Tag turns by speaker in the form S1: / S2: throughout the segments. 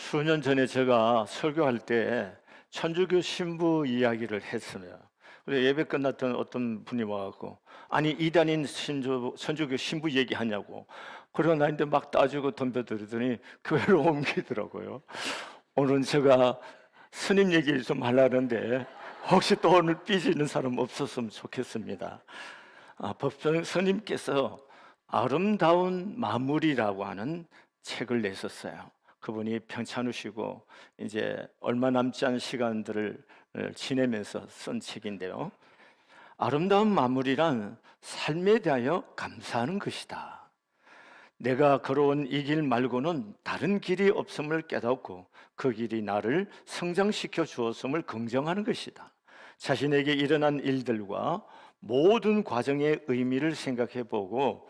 S1: 수년 전에 제가 설교할 때 천주교 신부 이야기를 했어요. 그래서 예배 끝났던 어떤 분이 와갖고, 아니 이단인 천주교 신부 얘기하냐고. 그러고 나한테 막 따지고 덤벼들더니 교회로 옮기더라고요. 오늘 제가 스님 얘기 좀 하려는데 혹시 또 오늘 삐지는 사람 없었으면 좋겠습니다. 법정 스님께서 아름다운 마무리라고 하는 책을 내셨어요. 그분이 평창우시고 이제 얼마 남지 않은 시간들을 지내면서 쓴 책인데요. 아름다운 마무리란 삶에 대하여 감사하는 것이다. 내가 걸어온 이 길 말고는 다른 길이 없음을 깨닫고 그 길이 나를 성장시켜 주었음을 긍정하는 것이다. 자신에게 일어난 일들과 모든 과정의 의미를 생각해 보고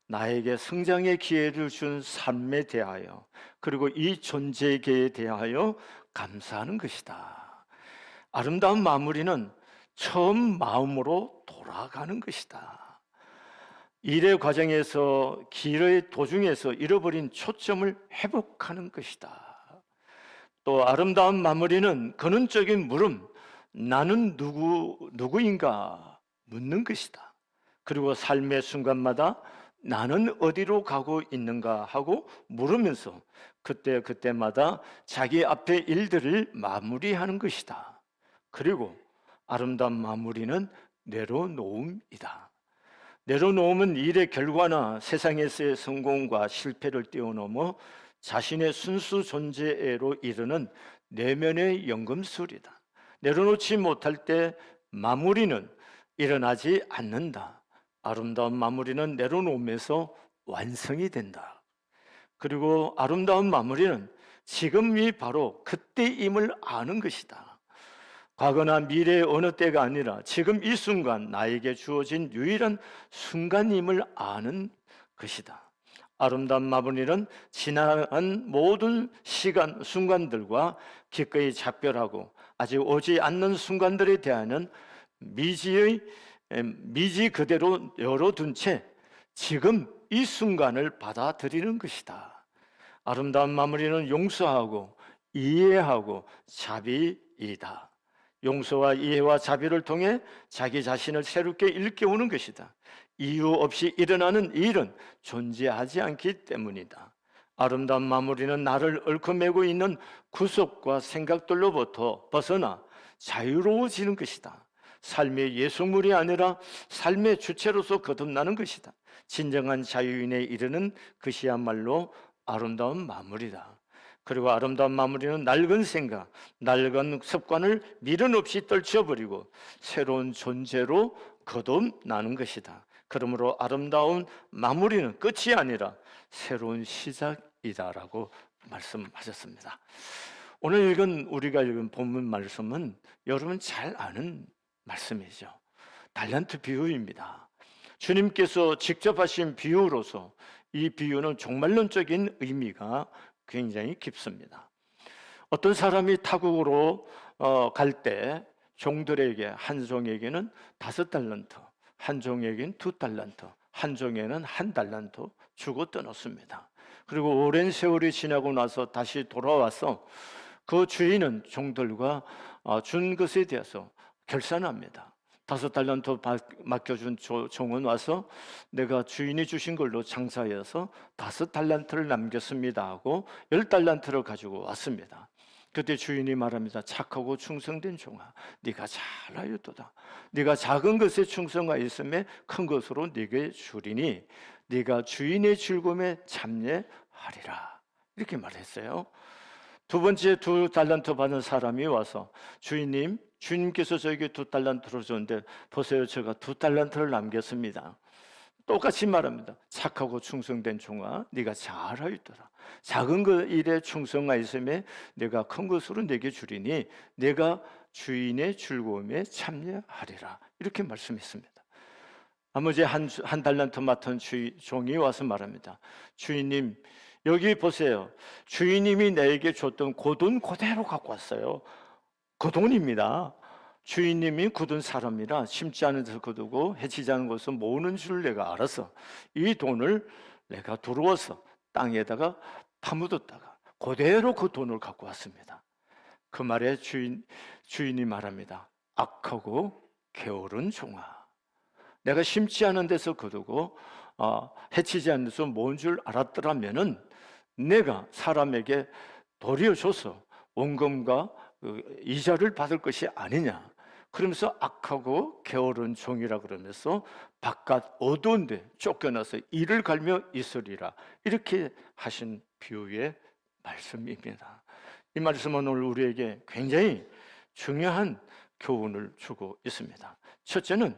S1: 나에게 성장의 기회를 준 삶에 대하여, 그리고 이 존재계에 대하여 감사하는 것이다. 아름다운 마무리는 처음 마음으로 돌아가는 것이다. 일의 과정에서, 길의 도중에서 잃어버린 초점을 회복하는 것이다. 또 아름다운 마무리는 근원적인 물음, 나는 누구인가 묻는 것이다. 그리고 삶의 순간마다 나는 어디로 가고 있는가 하고 물으면서 그때마다 자기 앞의 일들을 마무리하는 것이다. 그리고 아름다운 마무리는 내려놓음이다. 내려놓음은 일의 결과나 세상에서의 성공과 실패를 뛰어넘어 자신의 순수 존재로 이르는 내면의 연금술이다. 내려놓지 못할 때 마무리는 일어나지 않는다. 아름다운 마무리는 내려놓으면서 완성이 된다. 그리고 아름다운 마무리는 지금이 바로 그때임을 아는 것이다. 과거나 미래의 어느 때가 아니라 지금 이 순간 나에게 주어진 유일한 순간임을 아는 것이다. 아름다운 마무리는 지나간 모든 순간들과 기꺼이 작별하고 아직 오지 않는 순간들에 대한 미지 그대로 열어둔 채 지금 이 순간을 받아들이는 것이다. 아름다운 마무리는 용서하고 이해하고 자비이다. 용서와 이해와 자비를 통해 자기 자신을 새롭게 일깨우는 것이다. 이유 없이 일어나는 일은 존재하지 않기 때문이다. 아름다운 마무리는 나를 얽어매고 있는 구속과 생각들로부터 벗어나 자유로워지는 것이다. 삶의 예술물이 아니라 삶의 주체로서 거듭나는 것이다. 진정한 자유인에 이르는 것이야말로 아름다운 마무리다. 그리고 아름다운 마무리는 낡은 생각, 낡은 습관을 미련 없이 떨쳐버리고 새로운 존재로 거듭나는 것이다. 그러므로 아름다운 마무리는 끝이 아니라 새로운 시작이다라고 말씀하셨습니다. 오늘 우리가 읽은 본문 말씀은 여러분 잘 아는 말씀이죠. 달란트 비유입니다. 주님께서 직접 하신 비유로서 이 비유는 종말론적인 의미가 굉장히 깊습니다. 어떤 사람이 타국으로 갈 때 종들에게, 한 종에게는 5달란트, 한 종에게는 2달란트, 한 종에는 1달란트 주고 떠났습니다. 그리고 오랜 세월이 지나고 나서 다시 돌아와서 그 주인은 종들과 준 것에 대해서 결산합니다. 5달란트 맡겨준 종은 와서 내가 주인이 주신 걸로 장사해서 5달란트를 남겼습니다 하고 10달란트를 가지고 왔습니다. 그때 주인이 말합니다. 착하고 충성된 종아, 네가 잘하였도다. 네가 작은 것에 충성하였음에 큰 것으로 네게 주리니 네가 주인의 즐거움에 참여하리라. 이렇게 말했어요. 두 번째 2달란트 받은 사람이 와서 주님께서 저에게 2달란트를 줬는데 보세요, 제가 2달란트를 남겼습니다. 똑같이 말합니다. 착하고 충성된 종아, 네가 잘하였더라. 작은 것 일에 충성하였음에 내가 큰 것으로 내게 주리니 내가 주인의 즐거움에 참여하리라. 이렇게 말씀했습니다. 나머지 한 달란트 맡은 종이 와서 말합니다. 주인님, 여기 보세요. 주인님이 내게 줬던 그 돈 그대로 갖고 왔어요. 그 돈입니다. 주인님이 굳은 사람이라 심지 않은 데서 거두고 해치지 않은 것을 모으는 줄 내가 알아서 이 돈을 내가 두루워서 땅에다가 파묻었다가 그대로 그 돈을 갖고 왔습니다. 그 말에 주인이 말합니다. 악하고 게으른 종아, 내가 심지 않은 데서 거두고 해치지 않는 데서 모은 줄 알았더라면은 내가 사람에게 돌려줘서 원금과 이자를 받을 것이 아니냐. 그러면서 악하고 게으른 종이라 그러면서 바깥 어두운 데 쫓겨나서 이를 갈며 있으리라, 이렇게 하신 비유의 말씀입니다. 이 말씀은 오늘 우리에게 굉장히 중요한 교훈을 주고 있습니다. 첫째는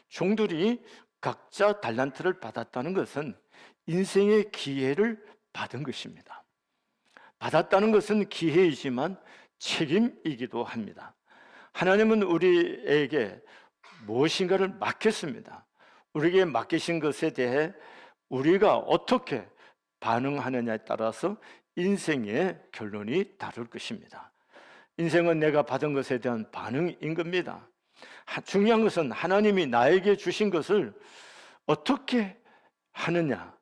S1: 종들이 각자 달란트를 받았다는 것은 인생의 기회를 받은 것입니다. 받았다는 것은 기회이지만 책임이기도 합니다. 하나님은 우리에게 무엇인가를 맡겼습니다. 우리에게 맡기신 것에 대해 우리가 어떻게 반응하느냐에 따라서 인생의 결론이 다를 것입니다. 인생은 내가 받은 것에 대한 반응인 겁니다. 중요한 것은 하나님이 나에게 주신 것을 어떻게 하느냐,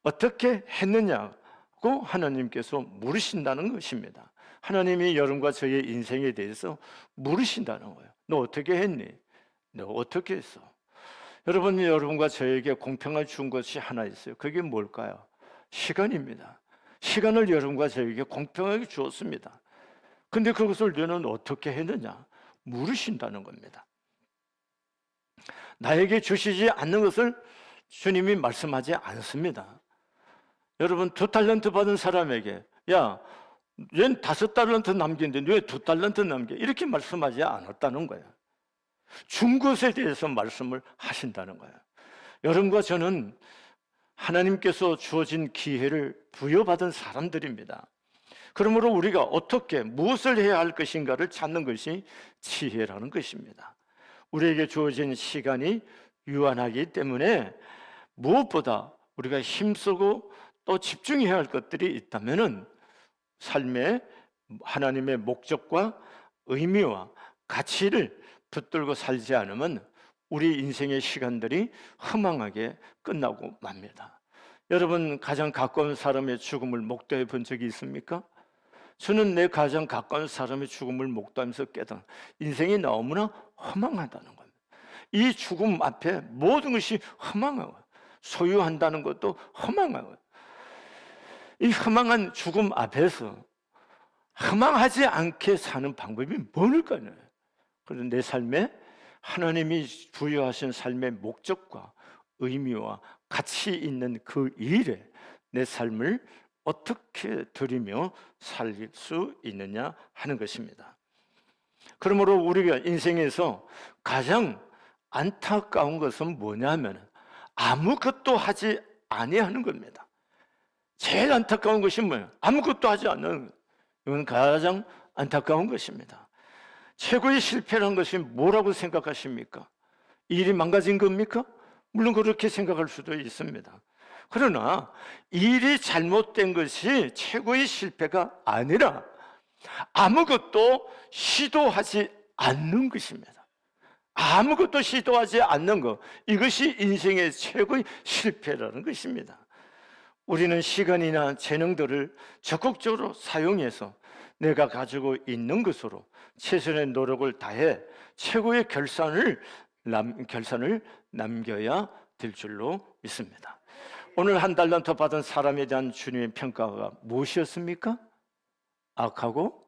S1: 어떻게 했느냐고 하나님께서 물으신다는 것입니다. 하나님이 여러분과 저의 인생에 대해서 물으신다는 거예요. 너 어떻게 했니? 너 어떻게 했어? 여러분이 여러분과 저에게 공평을 준 것이 하나 있어요. 그게 뭘까요? 시간입니다. 시간을 여러분과 저에게 공평하게 주었습니다. 근데 그것을 너는 어떻게 했느냐? 물으신다는 겁니다. 나에게 주시지 않는 것을 주님이 말씀하지 않습니다. 여러분, 2달란트 받은 사람에게 야, 얜 5달란트 남겼는데 왜 2달란트 남겨? 이렇게 말씀하지 않았다는 거예요. 준 것에 대해서 말씀을 하신다는 거예요. 여러분과 저는 하나님께서 주어진 기회를 부여받은 사람들입니다. 그러므로 우리가 어떻게 무엇을 해야 할 것인가를 찾는 것이 지혜라는 것입니다. 우리에게 주어진 시간이 유한하기 때문에 무엇보다 우리가 힘쓰고 또 집중해야 할 것들이 있다면은 삶에 하나님의 목적과 의미와 가치를 붙들고 살지 않으면 우리 인생의 시간들이 허망하게 끝나고 맙니다. 여러분, 가장 가까운 사람의 죽음을 목도해 본 적이 있습니까? 저는 내 가장 가까운 사람의 죽음을 목도하면서 깨달은 인생이 너무나 허망하다는 겁니다. 이 죽음 앞에 모든 것이 허망하고 소유한다는 것도 허망하고, 이 허망한 죽음 앞에서 허망하지 않게 사는 방법이 뭘까요? 그래서 내 삶에 하나님이 부여하신 삶의 목적과 의미와 가치 있는 그 일에 내 삶을 어떻게 드리며 살 수 있느냐 하는 것입니다. 그러므로 우리가 인생에서 가장 안타까운 것은 뭐냐면 아무것도 하지 아니하는 겁니다. 제일 안타까운 것이 뭐예요? 아무것도 하지 않는 것. 이건 가장 안타까운 것입니다. 최고의 실패라는 것이 뭐라고 생각하십니까? 일이 망가진 겁니까? 물론 그렇게 생각할 수도 있습니다. 그러나 일이 잘못된 것이 최고의 실패가 아니라 아무것도 시도하지 않는 것입니다. 아무것도 시도하지 않는 것, 이것이 인생의 최고의 실패라는 것입니다. 우리는 시간이나 재능들을 적극적으로 사용해서 내가 가지고 있는 것으로 최선의 노력을 다해 최고의 결산을 남겨야 될 줄로 믿습니다. 오늘 1달란트 받은 사람에 대한 주님의 평가가 무엇이었습니까? 악하고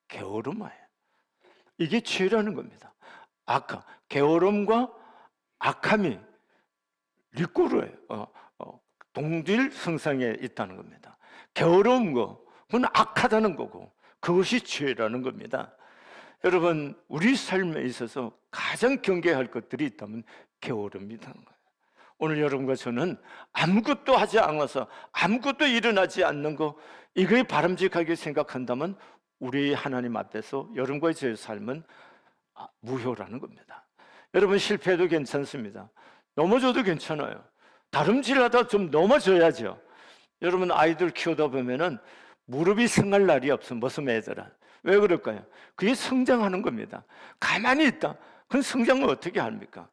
S1: 게으름이에요. 이게 죄라는 겁니다. 게으름과 악함이 리꼬르예요. 동질 성상에 있다는 겁니다. 게으러운 거, 그건 악하다는 거고 그것이 죄라는 겁니다. 여러분, 우리 삶에 있어서 가장 경계할 것들이 있다면 게으름이라는 거예요. 오늘 여러분과 저는 아무것도 하지 않아서 아무것도 일어나지 않는 거, 이거에 바람직하게 생각한다면 우리 하나님 앞에서 여러분과의 제 삶은 무효라는 겁니다. 여러분, 실패해도 괜찮습니다. 넘어져도 괜찮아요. 다름질하다 좀 넘어져야죠. 여러분, 아이들 키우다 보면은 무릎이 성할 날이 없어. 무슨 애들은. 왜 그럴까요? 그게 성장하는 겁니다. 가만히 있다, 그건 성장을 어떻게 합니까?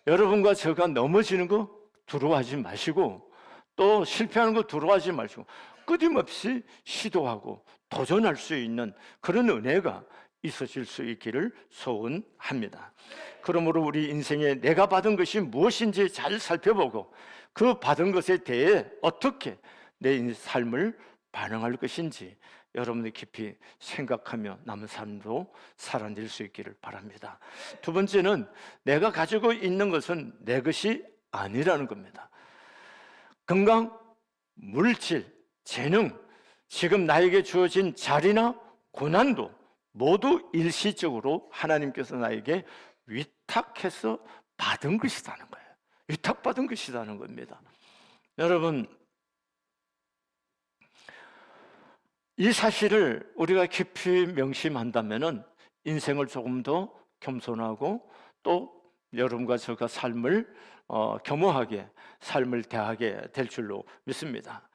S1: 여러분과 제가 넘어지는 거 두려워하지 마시고 또 실패하는 거 두려워하지 마시고 끊임없이 시도하고 도전할 수 있는 그런 은혜가 있어질 수 있기를 소원합니다. 그러므로 우리 인생에 내가 받은 것이 무엇인지 잘 살펴보고 그 받은 것에 대해 어떻게 내 삶을 반응할 것인지 여러분이 깊이 생각하며 남은 삶도 살아낼 수 있기를 바랍니다. 두 번째는 내가 가지고 있는 것은 내 것이 아니라는 겁니다. 건강, 물질, 재능, 지금 나에게 주어진 자리나 고난도 모두 일시적으로 하나님께서 나에게 위탁해서 받은 것이라는 거예요. 위탁받은 것이라는 겁니다. 여러분, 이 사실을 우리가 깊이 명심한다면 인생을 조금 더 겸손하고 또 여러분과 저가 삶을 겸허하게 삶을 대하게 될 줄로 믿습니다.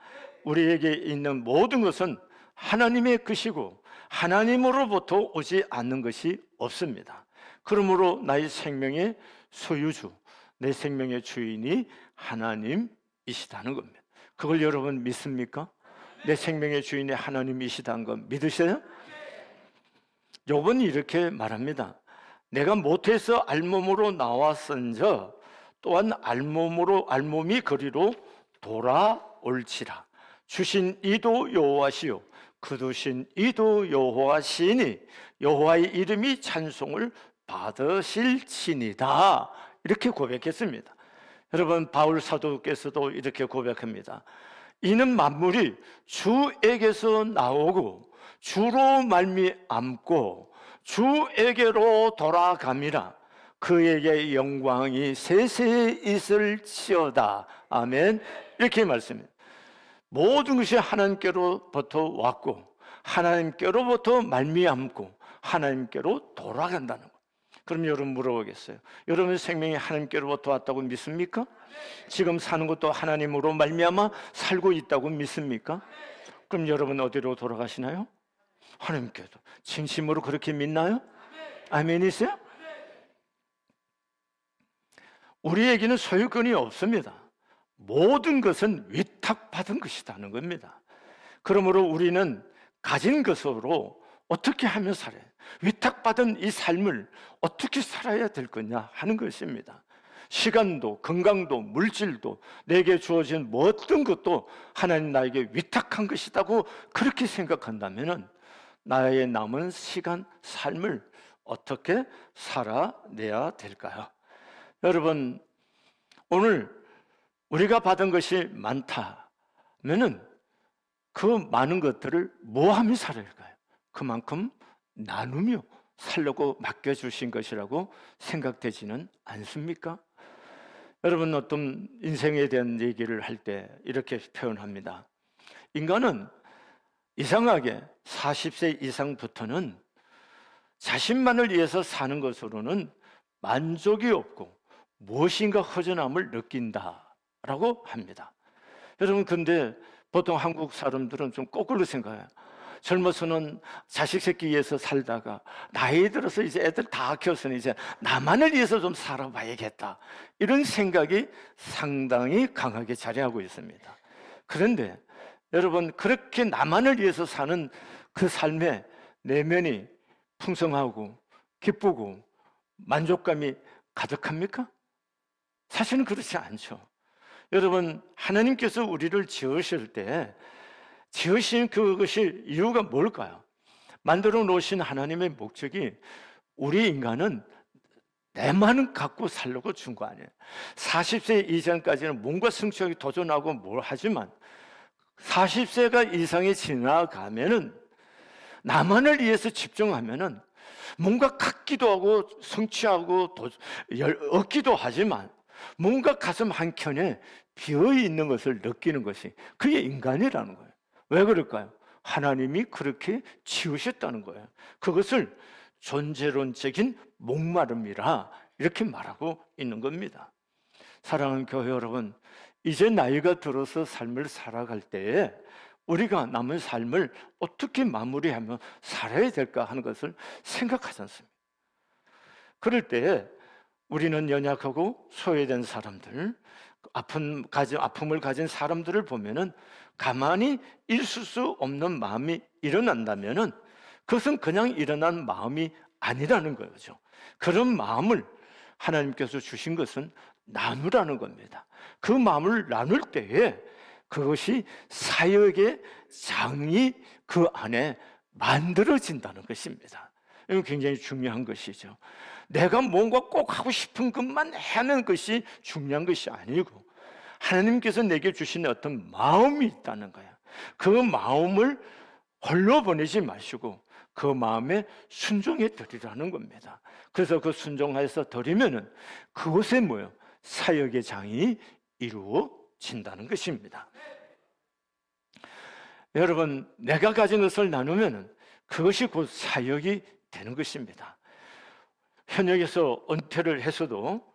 S1: 우리에게 있는 모든 것은 하나님의 것이고 하나님으로부터 오지 않는 것이 없습니다. 그러므로 나의 생명의 소유주, 내 생명의 주인이 하나님이시다는 겁니다. 그걸 여러분 믿습니까? 내 생명의 주인이 하나님이시다는 거 믿으세요? 욥은 이렇게 말합니다. 내가 모태에서 알몸으로 나왔은저 또한 알몸이 그리로 돌아올지라. 주신 이도 여호와시요 거두신 이도 여호와시니 여호와의 이름이 찬송을 받으실지니다. 이렇게 고백했습니다. 여러분, 바울 사도께서도 이렇게 고백합니다. 이는 만물이 주에게서 나오고 주로 말미암고 주에게로 돌아감이라. 그에게 영광이 세세에 있을지어다. 아멘. 이렇게 말씀합니다. 모든 것이 하나님께로부터 왔고 하나님께로부터 말미암고 하나님께로 돌아간다는 것. 그럼 여러분 물어보겠어요. 여러분 생명이 하나님께로부터 왔다고 믿습니까? 지금 사는 것도 하나님으로 말미암아 살고 있다고 믿습니까? 그럼 여러분 어디로 돌아가시나요? 하나님께로. 진심으로 그렇게 믿나요? 아멘이세요? 우리에게는 소유권이 없습니다. 모든 것은 위탁받은 것이라는 겁니다. 그러므로 우리는 가진 것으로 어떻게 하며 살아요? 위탁받은 이 삶을 어떻게 살아야 될 거냐 하는 것입니다. 시간도 건강도 물질도 내게 주어진 모든 것도 하나님 나에게 위탁한 것이라고 그렇게 생각한다면 나의 남은 시간 삶을 어떻게 살아내야 될까요? 여러분, 오늘 우리가 받은 것이 많다면은 그 많은 것들을 뭐하며 살아야 할까요? 그만큼 나누며 살려고 맡겨주신 것이라고 생각되지는 않습니까? 여러분, 어떤 인생에 대한 얘기를 할 때 이렇게 표현합니다. 인간은 이상하게 40세 이상부터는 자신만을 위해서 사는 것으로는 만족이 없고 무엇인가 허전함을 느낀다라고 합니다. 여러분, 근데 보통 한국 사람들은 좀 거꾸로 생각해요. 젊어서는 자식 새끼 위해서 살다가 나이 들어서 이제 애들 다 키웠으니 이제 나만을 위해서 좀 살아봐야겠다, 이런 생각이 상당히 강하게 자리하고 있습니다. 그런데 여러분, 그렇게 나만을 위해서 사는 그 삶에 내면이 풍성하고 기쁘고 만족감이 가득합니까? 사실은 그렇지 않죠. 여러분, 하나님께서 우리를 지으실 때 지으신 그것이 이유가 뭘까요? 만들어 놓으신 하나님의 목적이 우리 인간은 내만 갖고 살려고 준 거 아니에요. 40세 이전까지는 뭔가 성취하기 도전하고 뭘 하지만 40세가 이상이 지나가면은 나만을 위해서 집중하면은 뭔가 갖기도 하고 성취하고 얻기도 하지만 뭔가 가슴 한켠에 비어 있는 것을 느끼는 것이 그게 인간이라는 거예요. 왜 그럴까요? 하나님이 그렇게 지으셨다는 거예요. 그것을 존재론적인 목마름이라 이렇게 말하고 있는 겁니다. 사랑하는 교회 여러분, 이제 나이가 들어서 삶을 살아갈 때에 우리가 남은 삶을 어떻게 마무리하며 살아야 될까 하는 것을 생각하지 않습니다. 그럴 때에 우리는 연약하고 소외된 사람들, 아픔을 가진 사람들을 보면은 가만히 있을 수 없는 마음이 일어난다면은 그것은 그냥 일어난 마음이 아니라는 거죠. 그런 마음을 하나님께서 주신 것은 나누라는 겁니다. 그 마음을 나눌 때에 그것이 사역의 장이 그 안에 만들어진다는 것입니다. 이건 굉장히 중요한 것이죠. 내가 뭔가 꼭 하고 싶은 것만 하는 것이 중요한 것이 아니고 하나님께서 내게 주신 어떤 마음이 있다는 거예요. 그 마음을 홀로 보내지 마시고 그 마음에 순종해 드리라는 겁니다. 그래서 그 순종해서 드리면은 그곳에 뭐예요? 사역의 장이 이루어진다는 것입니다. 여러분, 내가 가진 것을 나누면은 그것이 곧 사역이 되는 것입니다. 현역에서 은퇴를 해서도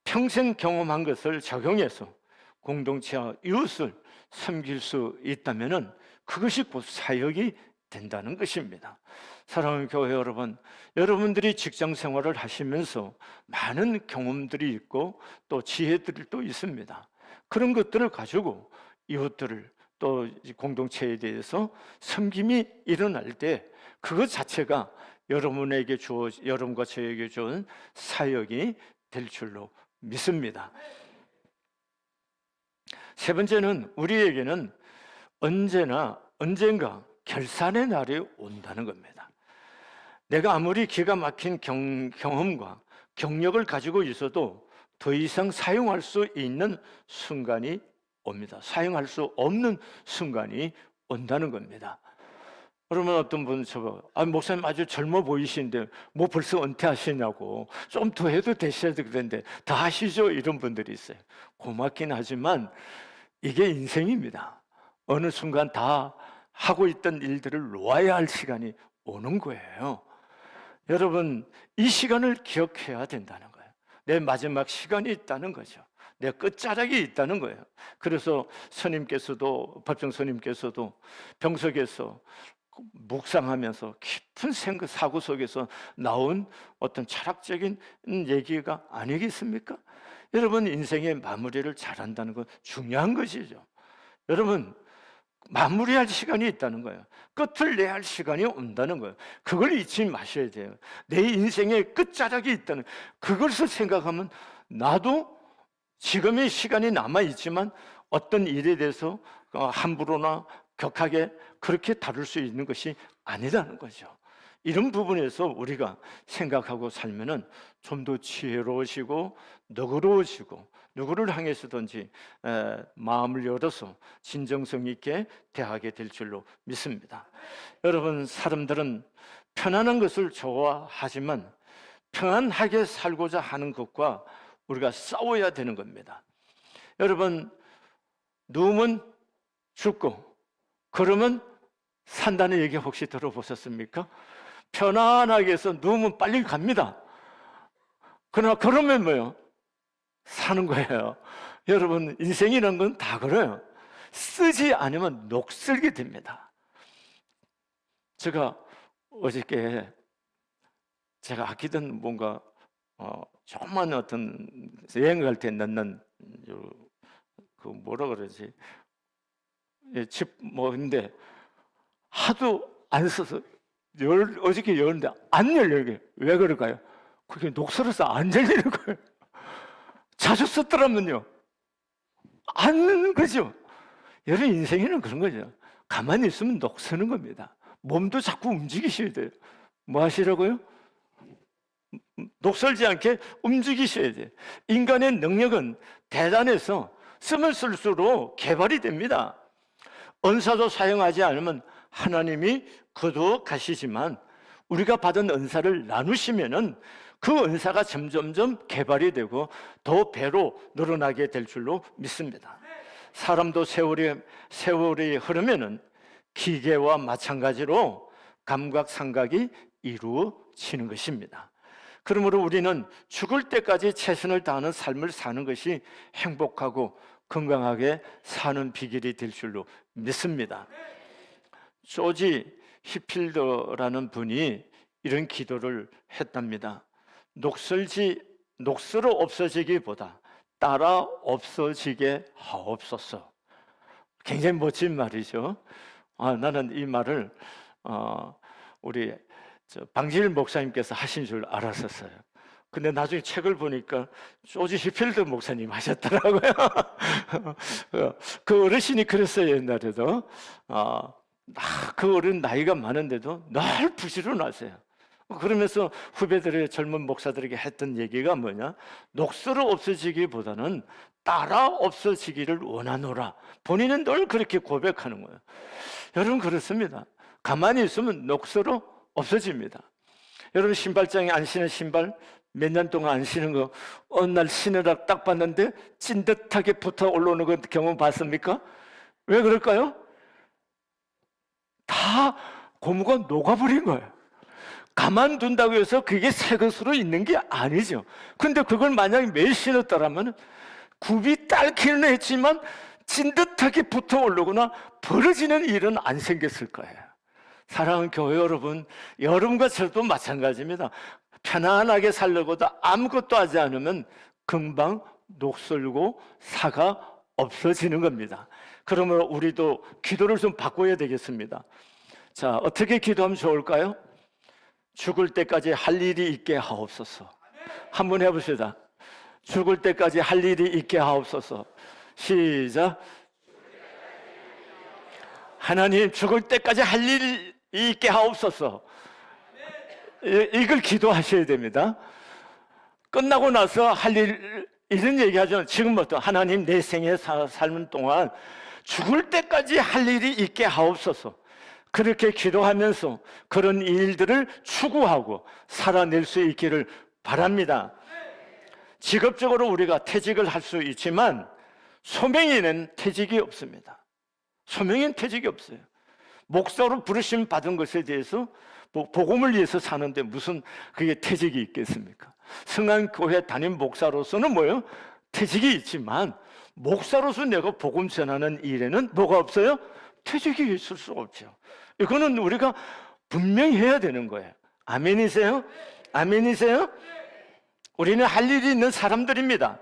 S1: 평생 경험한 것을 적용해서 공동체와 이웃을 섬길 수 있다면은 그것이 곧 사역이 된다는 것입니다. 사랑하는 교회 여러분, 여러분들이 직장 생활을 하시면서 많은 경험들이 있고 또 지혜들도 있습니다. 그런 것들을 가지고 이웃들을 또 공동체에 대해서 섬김이 일어날 때 그것 자체가 여러분과 저에게 주은 사역이 될 줄로 믿습니다. 세 번째는 우리에게는 언젠가 결산의 날이 온다는 겁니다. 내가 아무리 기가 막힌 경험과 경력을 가지고 있어도 더 이상 사용할 수 있는 순간이 옵니다. 사용할 수 없는 순간이 온다는 겁니다. 그러면 어떤 분은 목사님 아주 젊어 보이시는데 뭐 벌써 은퇴하시냐고, 좀 더 해도 되셔야 되는데 더 하시죠, 이런 분들이 있어요. 고맙긴 하지만 이게 인생입니다. 어느 순간 다 하고 있던 일들을 놓아야 할 시간이 오는 거예요. 여러분, 이 시간을 기억해야 된다는 거예요. 내 마지막 시간이 있다는 거죠. 내 끝자락이 있다는 거예요. 그래서 스님께서도, 법정 스님께서도 병석에서 묵상하면서 깊은 사고 속에서 나온 어떤 철학적인 얘기가 아니겠습니까? 여러분, 인생의 마무리를 잘한다는 건 중요한 것이죠. 여러분, 마무리할 시간이 있다는 거예요. 끝을 내야 할 시간이 온다는 거예요. 그걸 잊지 마셔야 돼요. 내 인생의 끝자락이 있다는, 그것을 생각하면 나도 지금의 시간이 남아있지만 어떤 일에 대해서 함부로나 격하게 그렇게 다룰 수 있는 것이 아니라는 거죠. 이런 부분에서 우리가 생각하고 살면은 좀 더 지혜로우시고 너그러우시고 누구를 향해서든지 마음을 열어서 진정성 있게 대하게 될 줄로 믿습니다. 여러분, 사람들은 편안한 것을 좋아하지만 평안하게 살고자 하는 것과 우리가 싸워야 되는 겁니다. 여러분, 누우면 죽고 그러면 산다는 얘기 혹시 들어보셨습니까? 편안하게 해서 누우면 빨리 갑니다. 그러나 그러면 뭐예요? 사는 거예요. 여러분, 인생이라는 건 다 그래요. 쓰지 않으면 녹슬게 됩니다. 제가 어저께 제가 아끼던 뭔가 조그만 어떤 여행 갈 때 넣는 그 뭐라 그러지? 집 뭐인데 하도 안 써서 어저께 열었는데 안 열려요. 왜 그럴까요? 그게 녹슬어서 안 열리는 거예요. 자주 썼더라면요 안 그죠? 여러분, 인생에는 그런 거죠. 가만히 있으면 녹슬는 겁니다. 몸도 자꾸 움직이셔야 돼요. 뭐 하시라고요? 녹슬지 않게 움직이셔야 돼요. 인간의 능력은 대단해서 쓰면 쓸수록 개발이 됩니다. 은사도 사용하지 않으면 하나님이 거두어 가시지만 우리가 받은 은사를 나누시면은 그 은사가 점점점 개발이 되고 더 배로 늘어나게 될 줄로 믿습니다. 사람도 세월이 흐르면은 기계와 마찬가지로 감각상각이 이루어지는 것입니다. 그러므로 우리는 죽을 때까지 최선을 다하는 삶을 사는 것이 행복하고 건강하게 사는 비결이 될 줄로 믿습니다. 조지 히필더라는 분이 이런 기도를 했답니다. 녹슬어 없어지기보다 따라 없어지게 하옵소서. 굉장히 멋진 말이죠. 나는 이 말을 우리 방질 목사님께서 하신 줄 알았었어요. 근데 나중에 책을 보니까 조지 히필드 목사님 하셨더라고요. 그 어르신이 그랬어요, 옛날에도. 그 어른 나이가 많은데도 늘 부지런하세요. 그러면서 후배들의 젊은 목사들에게 했던 얘기가 뭐냐? 녹슬어 없어지기보다는 따라 없어지기를 원하노라. 본인은 늘 그렇게 고백하는 거예요. 여러분, 그렇습니다. 가만히 있으면 녹슬어 없어집니다. 여러분, 신발장에 안 신은 신발 몇 년 동안 안 신은 거 어느 날 신으라 딱 봤는데 찐득하게 붙어 올라오는 거 경험 봤습니까? 왜 그럴까요? 다 고무가 녹아버린 거예요. 가만둔다고 해서 그게 새 것으로 있는 게 아니죠. 근데 그걸 만약에 매일 신었다라면 굽이 딸기는 했지만 찐득하게 붙어 오르거나 벌어지는 일은 안 생겼을 거예요. 사랑하는 교회 여러분, 여러분과 저도 마찬가지입니다. 편안하게 살려고도 아무것도 하지 않으면 금방 녹슬고 사가 없어지는 겁니다. 그러면 우리도 기도를 좀 바꿔야 되겠습니다. 자, 어떻게 기도하면 좋을까요? 죽을 때까지 할 일이 있게 하옵소서. 한번 해봅시다. 죽을 때까지 할 일이 있게 하옵소서. 시작. 하나님, 죽을 때까지 할 일이 있게 하옵소서. 이걸 기도하셔야 됩니다. 끝나고 나서 할 일, 이런 얘기하죠. 지금부터 하나님, 내 생에 삶은 동안 죽을 때까지 할 일이 있게 하옵소서. 그렇게 기도하면서 그런 일들을 추구하고 살아낼 수 있기를 바랍니다. 직업적으로 우리가 퇴직을 할 수 있지만 소명에는 퇴직이 없습니다. 소명에는 퇴직이 없어요. 목사로 부르심 받은 것에 대해서 복음을 위해서 사는데 무슨 그게 퇴직이 있겠습니까? 성안교회 담임 목사로서는 뭐예요? 퇴직이 있지만 목사로서 내가 복음 전하는 일에는 뭐가 없어요? 퇴직이 있을 수 없죠. 이거는 우리가 분명히 해야 되는 거예요. 아멘이세요? 아멘이세요? 우리는 할 일이 있는 사람들입니다.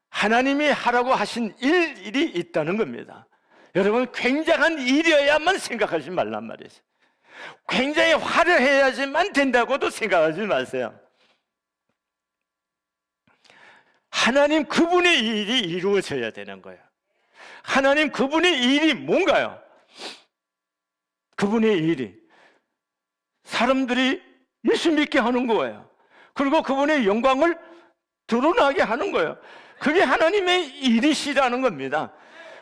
S1: 하나님이 하라고 하신 일이 있다는 겁니다. 여러분, 굉장한 일이어야만 생각하지 말란 말이죠. 굉장히 화려해야지만 된다고도 생각하지 마세요. 하나님 그분의 일이 이루어져야 되는 거예요. 하나님 그분의 일이 뭔가요? 그분의 일이 사람들이 예수 믿게 하는 거예요. 그리고 그분의 영광을 드러나게 하는 거예요. 그게 하나님의 일이시라는 겁니다.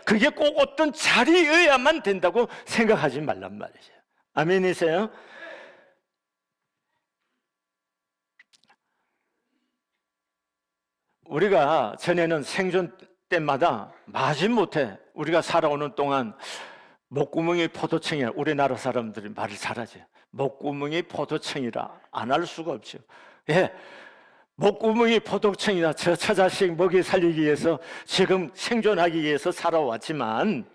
S1: 그게 꼭 어떤 자리여야만 된다고 생각하지 말란 말이죠. 아멘이세요? 우리가 전에는 생존 때마다 마지못해 우리가 살아오는 동안 목구멍이 포도청이라, 우리나라 사람들이 말을 잘하죠. 목구멍이 포도청이라 안 할 수가 없죠. 예, 목구멍이 포도청이라 저 자식 먹이 살리기 위해서 지금 생존하기 위해서 살아왔지만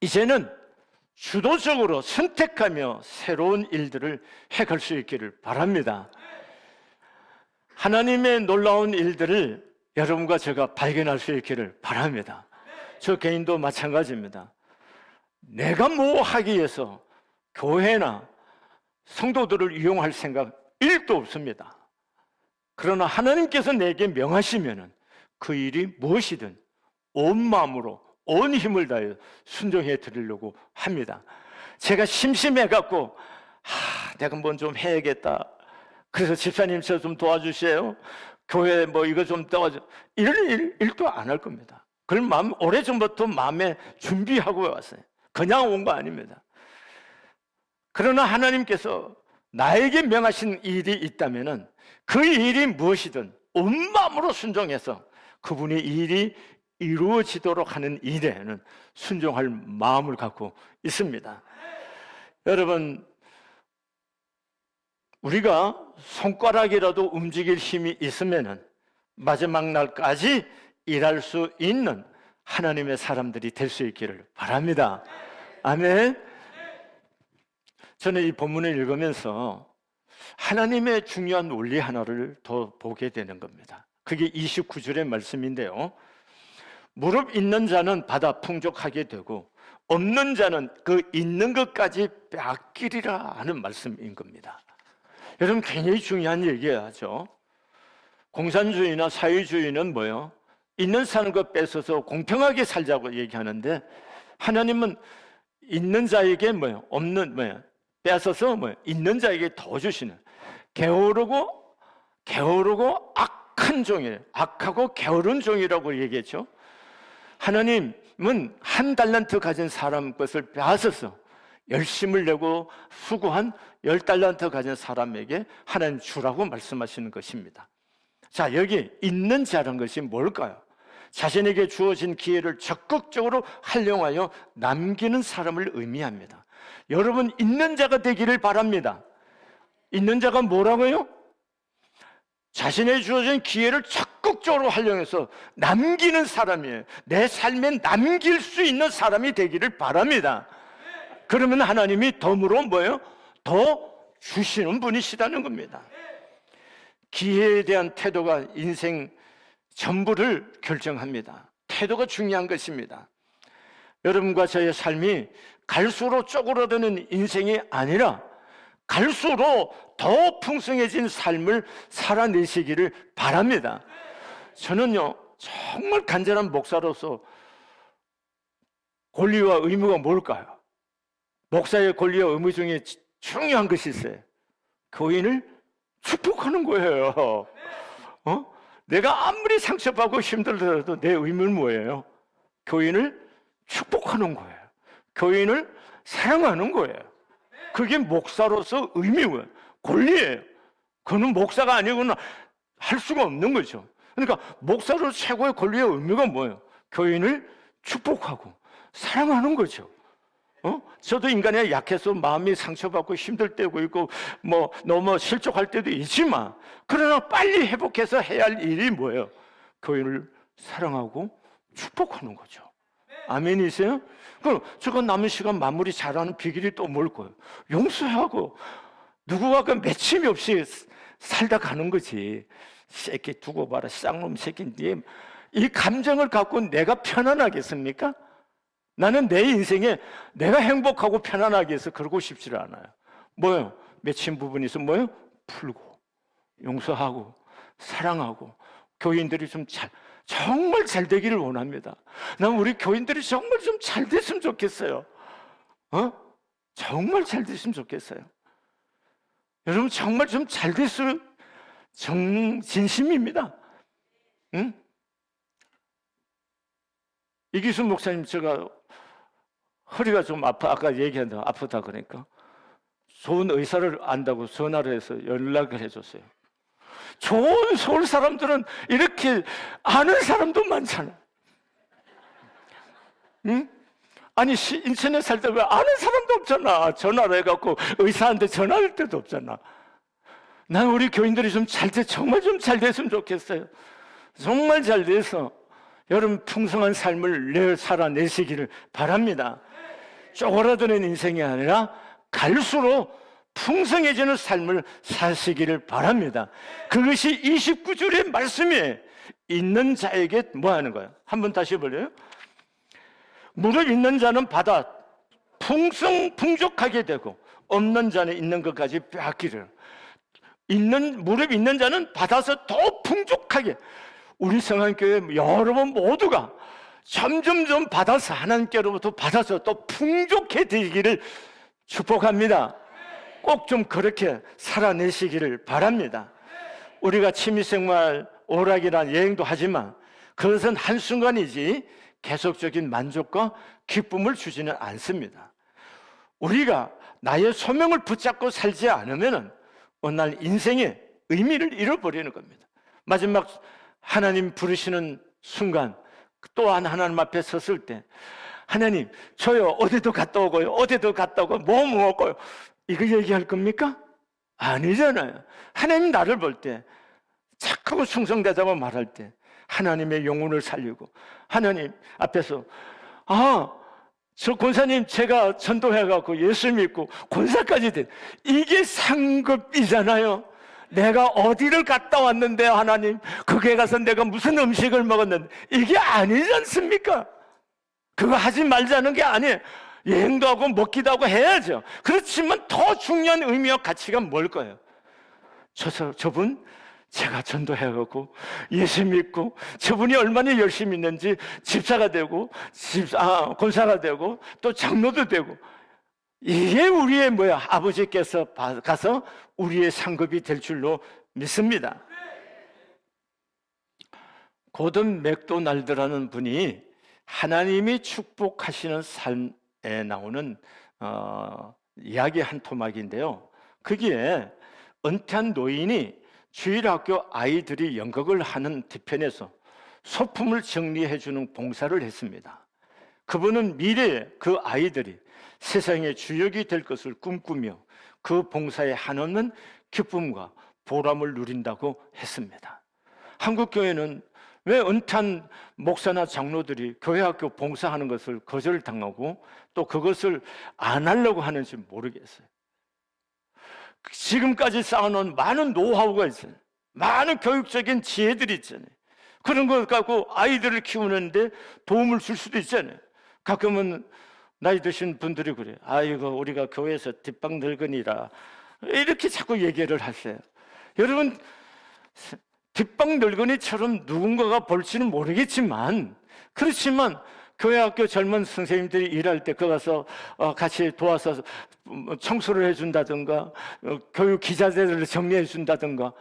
S1: 이제는 주도적으로 선택하며 새로운 일들을 해갈 수 있기를 바랍니다. 하나님의 놀라운 일들을 여러분과 제가 발견할 수 있기를 바랍니다. 저 개인도 마찬가지입니다. 내가 뭐 하기 위해서 교회나 성도들을 이용할 생각 1도 없습니다. 그러나 하나님께서 내게 명하시면 그 일이 무엇이든 온 마음으로 온 힘을 다해 순종해 드리려고 합니다. 제가 심심해갖고 내가 뭔 좀 해야겠다. 그래서 집사님 저 좀 도와주세요. 교회 뭐 이거 좀 도와줘. 이런 일도 안 할 겁니다. 그런 마음 오래전부터 마음에 준비하고 왔어요. 그냥 온 거 아닙니다. 그러나 하나님께서 나에게 명하신 일이 있다면은 그 일이 무엇이든 온 마음으로 순종해서 그분의 일이 이루어지도록 하는 일에는 순종할 마음을 갖고 있습니다. 여러분, 우리가 손가락이라도 움직일 힘이 있으면은 마지막 날까지 일할 수 있는 하나님의 사람들이 될 수 있기를 바랍니다. 아멘. 저는 이 본문을 읽으면서 하나님의 중요한 원리 하나를 더 보게 되는 겁니다. 그게 29절의 말씀인데요. 무릎 있는 자는 받아 풍족하게 되고 없는 자는 그 있는 것까지 빼앗기리라 하는 말씀인 겁니다. 여러분, 굉장히 중요한 얘기하죠. 공산주의나 사회주의는 뭐예요? 있는 사는 것 뺏어서 공평하게 살자고 얘기하는데, 하나님은 있는 자에게 뭐예요? 없는 뭐예요? 뺏어서 뭐예요? 있는 자에게 더 주시는, 게으르고 악한 종이에요. 악하고 게으른 종이라고 얘기했죠. 하나님은 한 달란트 가진 사람 것을 빼앗아서 열심을 내고 수고한 10달란트 가진 사람에게 하나님 주라고 말씀하시는 것입니다. 자, 여기 있는 자란 것이 뭘까요? 자신에게 주어진 기회를 적극적으로 활용하여 남기는 사람을 의미합니다. 여러분, 있는 자가 되기를 바랍니다. 있는 자가 뭐라고요? 자신에게 주어진 기회를 적극적으로 활용해서 남기는 사람이에요. 내 삶에 남길 수 있는 사람이 되기를 바랍니다. 그러면 하나님이 덤으로 뭐예요? 더 주시는 분이시다는 겁니다. 기회에 대한 태도가 인생 전부를 결정합니다. 태도가 중요한 것입니다. 여러분과 저의 삶이 갈수록 쪼그라드는 인생이 아니라 갈수록 더 풍성해진 삶을 살아내시기를 바랍니다. 저는요, 정말 간절한 목사로서 권리와 의무가 뭘까요? 목사의 권리와 의무 중에 중요한 것이 있어요. 교인을 축복하는 거예요. 내가 아무리 상처받고 힘들더라도 내 의무는 뭐예요? 교인을 축복하는 거예요. 교인을 사랑하는 거예요. 그게 목사로서 의미고요. 권리예요. 그는 목사가 아니고는 할 수가 없는 거죠. 그러니까 목사로 최고의 권리의 의미가 뭐예요? 교인을 축복하고 사랑하는 거죠. 저도 인간이 약해서 마음이 상처받고 힘들 때도 있고 너무 실족할 때도 있지만, 그러나 빨리 회복해서 해야 할 일이 뭐예요? 교인을 사랑하고 축복하는 거죠. 아멘이세요? 그럼 저거 남은 시간 마무리 잘하는 비결이 또 뭘 거예요? 용서하고 누구와 그 맺힘이 없이 살다 가는 거지. 새끼 두고 봐라, 쌍놈 새끼. 이 감정을 갖고 내가 편안하겠습니까? 나는 내 인생에 내가 행복하고 편안하게 해서 그러고 싶지를 않아요. 뭐예요? 맺힌 부분이 있으면 뭐예요? 풀고 용서하고 사랑하고 교인들이 좀 정말 잘 되기를 원합니다. 난 우리 교인들이 정말 좀 잘 됐으면 좋겠어요. 정말 잘 됐으면 좋겠어요. 여러분, 정말 좀 잘 됐으면 진심입니다. 응? 이기순 목사님, 제가 허리가 좀 아까 얘기한다, 아프다 그러니까 좋은 의사를 안다고 전화를 해서 연락을 해줬어요. 좋은 서울 사람들은 이렇게 아는 사람도 많잖아. 응? 아니, 인천에 살 때 왜 아는 사람도 없잖아. 전화를 해갖고 의사한테 전화할 때도 없잖아. 난 우리 교인들이 좀 정말 좀 잘 됐으면 좋겠어요. 정말 잘 돼서 여러분 풍성한 삶을 살아내시기를 바랍니다. 쪼그라드는 인생이 아니라 갈수록 풍성해지는 삶을 사시기를 바랍니다. 그것이 29절의 말씀이에요. 있는 자에게 뭐 하는 거예요? 한번 다시 해볼래요? 무릎 있는 자는 받아 풍족하게 되고 없는 자는 있는 것까지 빼앗기를. 무릎 있는 자는 받아서 더 풍족하게. 우리 성안교회 여러분 모두가 점점점 받아서 하나님께로부터 받아서 또 풍족해 되기를 축복합니다. 꼭 좀 그렇게 살아내시기를 바랍니다. 우리가 취미생활, 오락이란 여행도 하지만 그것은 한순간이지 계속적인 만족과 기쁨을 주지는 않습니다. 우리가 나의 소명을 붙잡고 살지 않으면 어느 날 인생의 의미를 잃어버리는 겁니다. 마지막 하나님 부르시는 순간 또한 하나님 앞에 섰을 때, 하나님 저요 어디도 갔다 오고요, 어디도 갔다 오고 뭐 먹고요, 이거 얘기할 겁니까? 아니잖아요. 하나님 나를 볼 때 착하고 충성되자고 말할 때 하나님의 영혼을 살리고 하나님 앞에서 저 권사님 제가 전도해갖고 예수 믿고 권사까지 된 이게 상급이잖아요. 내가 어디를 갔다 왔는데 하나님, 거기에 가서 내가 무슨 음식을 먹었는데, 이게 아니지 않습니까? 그거 하지 말자는 게 아니에요. 여행도 하고 먹기도 하고 해야죠. 그렇지만 더 중요한 의미와 가치가 뭘 거예요? 저분 제가 전도해가고 예수 믿고 저분이 얼마나 열심히 있는지 집사가 되고 권사가 되고 또 장로도 되고, 이게 우리의 아버지께서 가서 우리의 상급이 될 줄로 믿습니다. 고든 맥도날드라는 분이 하나님이 축복하시는 삶에 나오는 이야기 한 토막인데요, 거기에 은퇴한 노인이 주일학교 아이들이 연극을 하는 뒤편에서 소품을 정리해주는 봉사를 했습니다. 그분은 미래에 그 아이들이 세상의 주역이 될 것을 꿈꾸며 그 봉사에 한없는 기쁨과 보람을 누린다고 했습니다. 한국 교회는 왜 은퇴한 목사나 장로들이 교회학교 봉사하는 것을 거절당하고 또 그것을 안 하려고 하는지 모르겠어요. 지금까지 쌓아놓은 많은 노하우가 있어요. 많은 교육적인 지혜들이 있잖아요. 그런 것 갖고 아이들을 키우는데 도움을 줄 수도 있잖아요. 가끔은 나이 드신 분들이 그래요. 아이고, 우리가 교회에서 뒷방 늙은이라 이렇게 자꾸 얘기를 하세요. 여러분, 뒷방 늙은이처럼 누군가가 볼지는 모르겠지만, 그렇지만 교회학교 젊은 선생님들이 일할 때 그 가서 같이 도와서 청소를 해준다든가 교육 기자재들을 정리해 준다든가,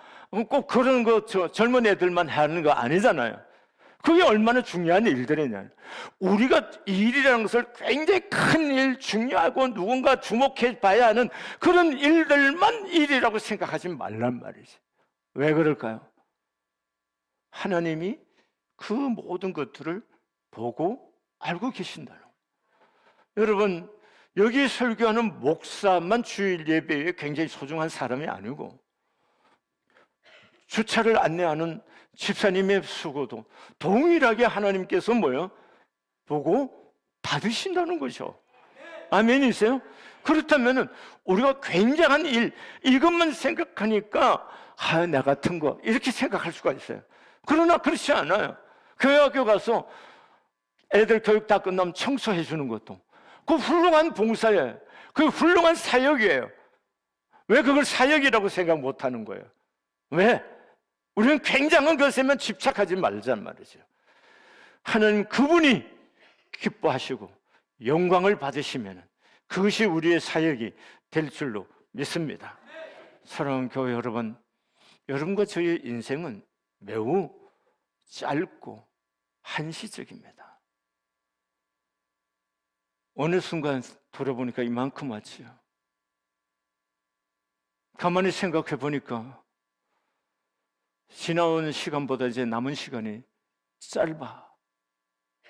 S1: 꼭 그런 거 젊은 애들만 하는 거 아니잖아요. 그게 얼마나 중요한 일들이냐. 우리가 일이라는 것을 굉장히 큰 일, 중요하고 누군가 주목해 봐야 하는 그런 일들만 일이라고 생각하지 말란 말이지. 왜 그럴까요? 하나님이 그 모든 것들을 보고 알고 계신다는 거예요. 여러분, 여기 설교하는 목사만 주일 예배에 굉장히 소중한 사람이 아니고, 주차를 안내하는 집사님의 수고도 동일하게 하나님께서 보고 받으신다는 거죠. 아멘이세요? 그렇다면 우리가 굉장한 일, 이것만 생각하니까 나 같은 거 이렇게 생각할 수가 있어요. 그러나 그렇지 않아요. 교회학교 가서 애들 교육 다 끝나면 청소해 주는 것도 그 훌륭한 봉사예요. 그 훌륭한 사역이에요. 왜 그걸 사역이라고 생각 못하는 거예요? 왜? 우리는 굉장한 것에만 집착하지 말자는 말이죠. 하나님 그분이 기뻐하시고 영광을 받으시면 그것이 우리의 사역이 될 줄로 믿습니다. 사랑하는 교회 여러분, 여러분과 저의 인생은 매우 짧고 한시적입니다. 어느 순간 돌아보니까 이만큼 왔지요. 가만히 생각해 보니까 지나온 시간보다 이제 남은 시간이 짧아.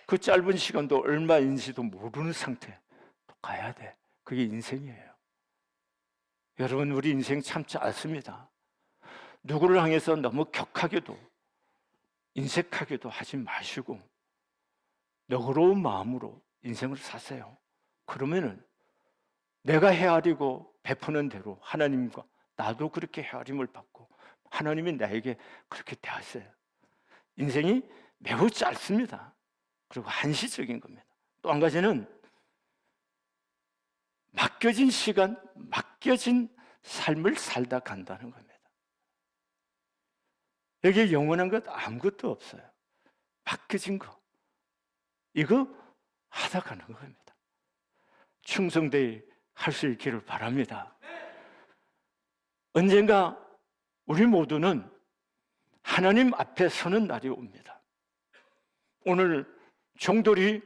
S1: 그 짧은 시간도 얼마인지도 모르는 상태 가야 돼. 그게 인생이에요. 여러분, 우리 인생 참 짧습니다. 누구를 향해서 너무 격하게도 인색하게도 하지 마시고 너그러운 마음으로 인생을 사세요. 그러면은 내가 헤아리고 베푸는 대로 하나님과 나도 그렇게 헤아림을 받고 하나님이 나에게 그렇게 대하세요. 인생이 매우 짧습니다. 그리고 한시적인 겁니다. 또 한 가지는 맡겨진 시간, 맡겨진 삶을 살다 간다는 겁니다. 여기에 영원한 것 아무것도 없어요. 맡겨진 거, 이거 하다 가는 겁니다. 충성되이 할 수 있기를 바랍니다. 언젠가 우리 모두는 하나님 앞에 서는 날이 옵니다. 오늘 종들이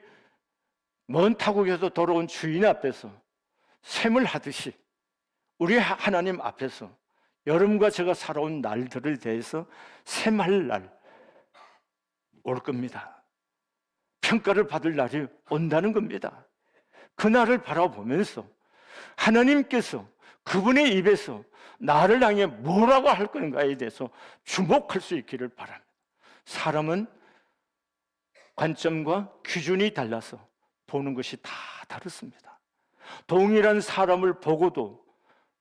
S1: 먼 타국에서 돌아온 주인 앞에서 샘을 하듯이 우리 하나님 앞에서 여러분과 제가 살아온 날들에 대해서 샘할 날 올 겁니다. 평가를 받을 날이 온다는 겁니다. 그 날을 바라보면서 하나님께서 그분의 입에서 나를 향해 뭐라고 할 건가에 대해서 주목할 수 있기를 바랍니다. 사람은 관점과 기준이 달라서 보는 것이 다 다릅니다. 동일한 사람을 보고도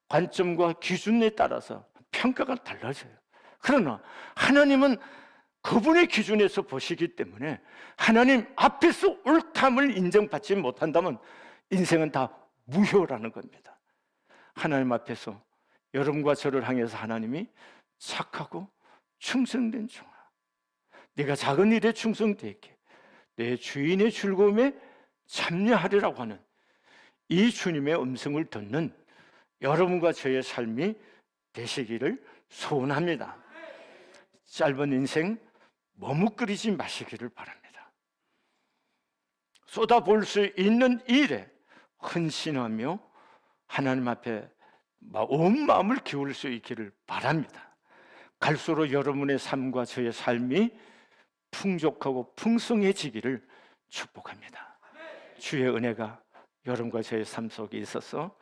S1: 관점과 기준에 따라서 평가가 달라져요. 그러나 하나님은 그분의 기준에서 보시기 때문에 하나님 앞에서 옳담을 인정받지 못한다면 인생은 다 무효라는 겁니다. 하나님 앞에서 여러분과 저를 향해서 하나님이 착하고 충성된 종아, 네가 작은 일에 충성되게 내 주인의 즐거움에 참여하리라고 하는 이 주님의 음성을 듣는 여러분과 저의 삶이 되시기를 소원합니다. 짧은 인생 머뭇거리지 마시기를 바랍니다. 쏟아부을 수 있는 일에 헌신하며 하나님 앞에 온 마음을 기울일 수 있기를 바랍니다. 갈수록 여러분의 삶과 저의 삶이 풍족하고 풍성해지기를 축복합니다. 주의 은혜가 여러분과 저의 삶 속에 있어서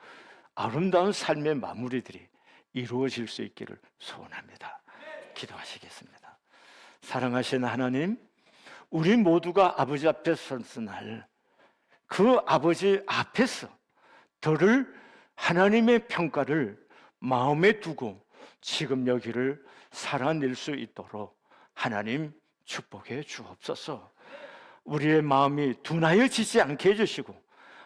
S1: 아름다운 삶의 마무리들이 이루어질 수 있기를 소원합니다. 기도하시겠습니다. 사랑하시는 하나님, 우리 모두가 아버지 앞에 섰을 그 아버지 앞에서 들을 하나님의 평가를 마음에 두고 지금 여기를 살아낼 수 있도록 하나님 축복해 주옵소서. 우리의 마음이 둔하여지지 않게 해주시고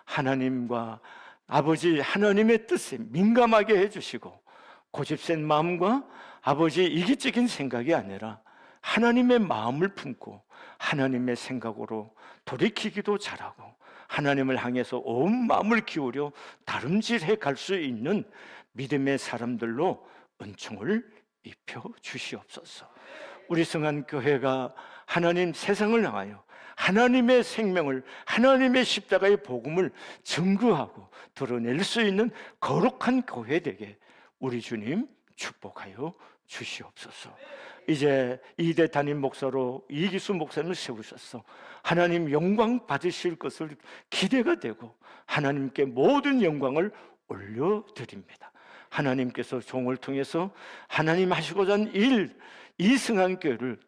S1: 하나님과 아버지 하나님의 뜻에 민감하게 해주시고 고집센 마음과 아버지의 이기적인 생각이 아니라 하나님의 마음을 품고 하나님의 생각으로 돌이키기도 잘하고 하나님을 향해서 온 마음을 기울여 다름질해 갈 수 있는 믿음의 사람들로 은총을 입혀 주시옵소서. 우리 성안교회가 하나님 세상을 향하여 하나님의 생명을, 하나님의 십자가의 복음을 증거하고 드러낼 수 있는 거룩한 교회 되게 우리 주님 축복하여 주시옵소서. 이제 이대 담임 목사로 이기수 목사님을 세우셔서 하나님 영광 받으실 것을 기대가 되고 하나님께 모든 영광을 올려드립니다. 하나님께서 종을 통해서 하나님 하시고자 하는 일, 이 성안교회를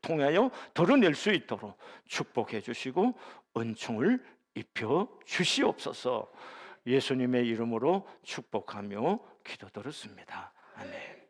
S1: 통하여 드러낼 수 있도록 축복해 주시고 은총을 입혀 주시옵소서. 예수님의 이름으로 축복하며 기도드렸습니다. 아멘.